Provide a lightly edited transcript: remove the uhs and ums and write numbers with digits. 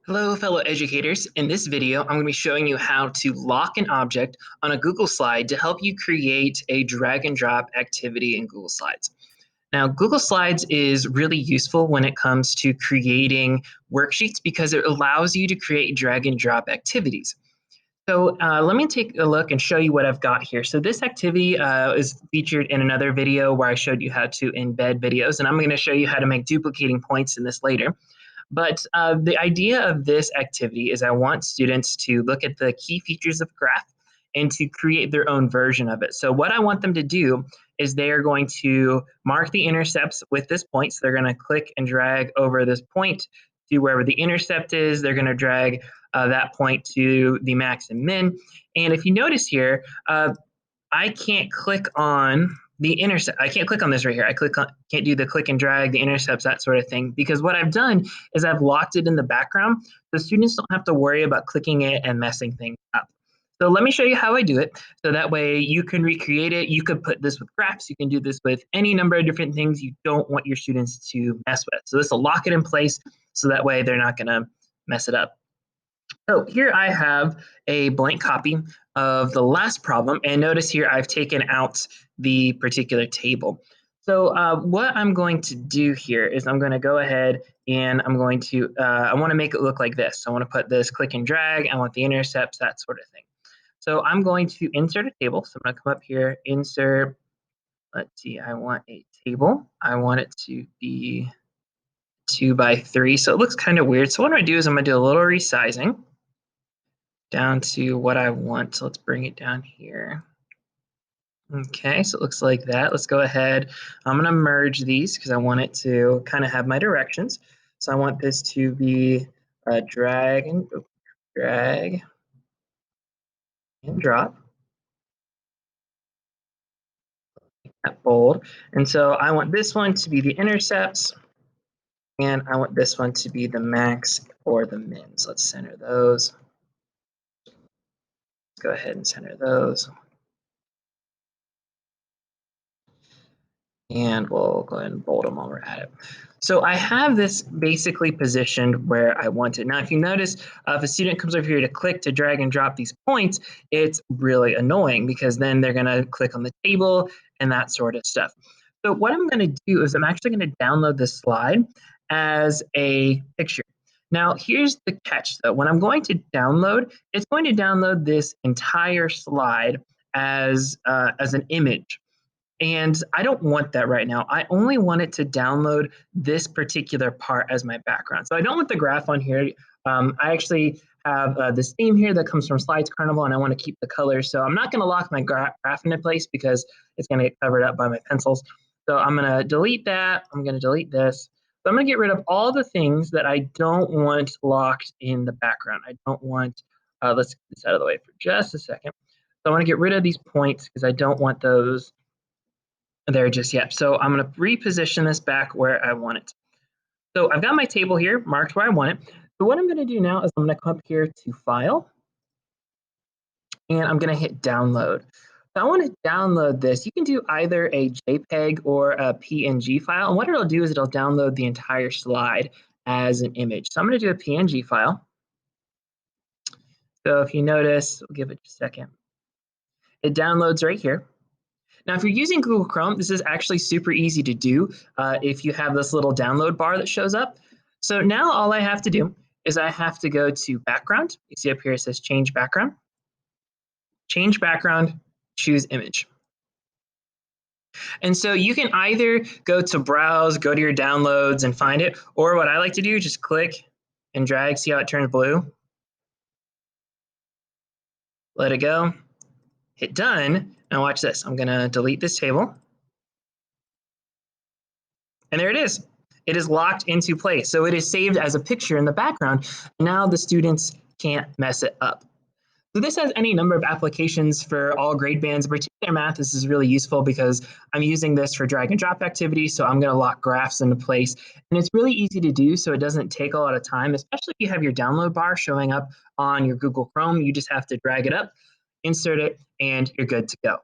Hello, fellow educators. In this video, I'm going to be showing you how to lock an object on a Google slide to help you create a drag and drop activity in Google Slides. Now, Google Slides is really useful when it comes to creating worksheets because it allows you to create drag and drop activities. So let me take a look and show you what I've got here. So this activity is featured in another video where I showed you how to embed videos, and I'm going to show you how to make duplicating points in this later. But the idea of this activity is I want students to look at the key features of graph and to create their own version of it. So what I want them to do is they are going to mark the intercepts with this point. So they're going to click and drag over this point to wherever the intercept is. They're going to drag that point to the max and min. And if you notice here, I can't click on the intercept. I can't click on this right here. Can't do the click and drag, the intercepts, that sort of thing, because what I've done is I've locked it in the background. So students don't have to worry about clicking it and messing things up. So let me show you how I do it. So that way you can recreate it. You could put this with graphs. You can do this with any number of different things you don't want your students to mess with. So this will lock it in place so that way they're not going to mess it up. So here I have a blank copy of the last problem, and notice here I've taken out the particular table. So what I'm going to do here is I'm going to go ahead and I'm going to, I want to make it look like this. So I want to put this click and drag, I want the intercepts, that sort of thing. So I'm going to insert a table. So I'm going to come up here, insert, let's see, I want a table. I want it to be 2 by 3, so it looks kind of weird. So what I'm going to do is I'm going to do a little resizing down to what I want. So let's bring it down here. Okay, so it looks like that. Let's go ahead. I'm going to merge these because I want it to kind of have my directions. So I want this to be a drag and drop. That bold. And so I want this one to be the intercepts, and I want this one to be the max or the min. So let's center those. Let's go ahead and center those. And we'll go ahead and bold them while we're at it. So I have this basically positioned where I want it. Now, if you notice, if a student comes over here to click to drag and drop these points, it's really annoying because then they're going to click on the table and that sort of stuff. So what I'm going to do is I'm actually going to download this slide as a picture. Now, here's the catch, though. When I'm going to download, it's going to download this entire slide as an image. And I don't want that right now. I only want it to download this particular part as my background. So I don't want the graph on here. I actually have this theme here that comes from Slides Carnival, and I want to keep the colors. So I'm not going to lock my graph into place because it's going to get covered up by my pencils. So I'm going to delete that. I'm going to delete this. So I'm going to get rid of all the things that I don't want locked in the background. I don't want, let's get this out of the way for just a second. So I want to get rid of these points because I don't want those there just yet. So I'm going to reposition this back where I want it. So I've got my table here marked where I want it. So what I'm going to do now is I'm going to come up here to File, and I'm going to hit Download. So I want to download this. You can do either a JPEG or a PNG file. And what it'll do is it'll download the entire slide as an image. So I'm going to do a PNG file. So if you notice, we'll give it a second. It downloads right here. Now, if you're using Google Chrome, this is actually super easy to do if you have this little download bar that shows up. So now all I have to do is I have to go to Background. You see up here it says Change Background. Change Background, choose Image. And so you can either go to Browse, go to your downloads and find it, or what I like to do, just click and drag, see how it turns blue? Let it go, hit Done. Now watch this. I'm going to delete this table. And there it is. It is locked into place. So it is saved as a picture in the background. Now the students can't mess it up. So this has any number of applications for all grade bands. In particular math, this is really useful because I'm using this for drag and drop activities. So I'm going to lock graphs into place. And it's really easy to do, so it doesn't take a lot of time, especially if you have your download bar showing up on your Google Chrome. You just have to drag it up, insert it, and you're good to go.